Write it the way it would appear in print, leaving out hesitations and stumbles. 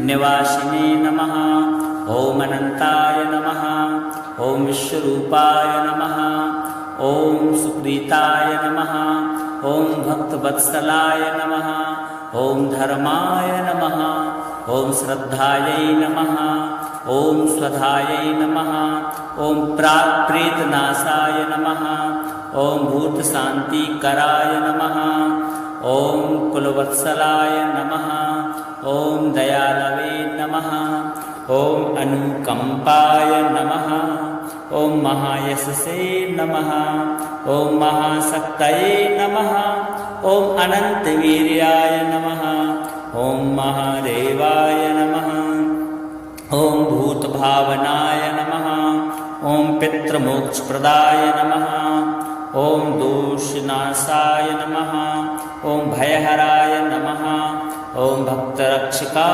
निवासिने नमः। ॐ अनन्ताय नमः। ॐ विश्वरूपाय नमः। ॐ सुप्रीताय नमः। ॐ भक्तवत्सलाय नमः। ॐ धर्माय नमः। ॐ श्रद्धायै नमः। ॐ स्वधायै नमः। ॐ प्रेतनाशाय नमः। ॐ भूतशान्तिकराय नमः। ॐ कुलवत्सलाय नमः। ॐ दयालवे नमः। ॐ अनुकम्पाय नमः। ॐ महायशसे नमः। ॐ महाशक्तये नमः। ॐ अनन्तवीर्याय नमः। ॐ महादेवाय नमः। ॐ भूतभावनाय नमः। ॐ पितृमोक्षप्रदाय नमः। ॐ दोषनाशाय नमः। ॐ भयहराय नमः। ॐ भक्तरक्षकाय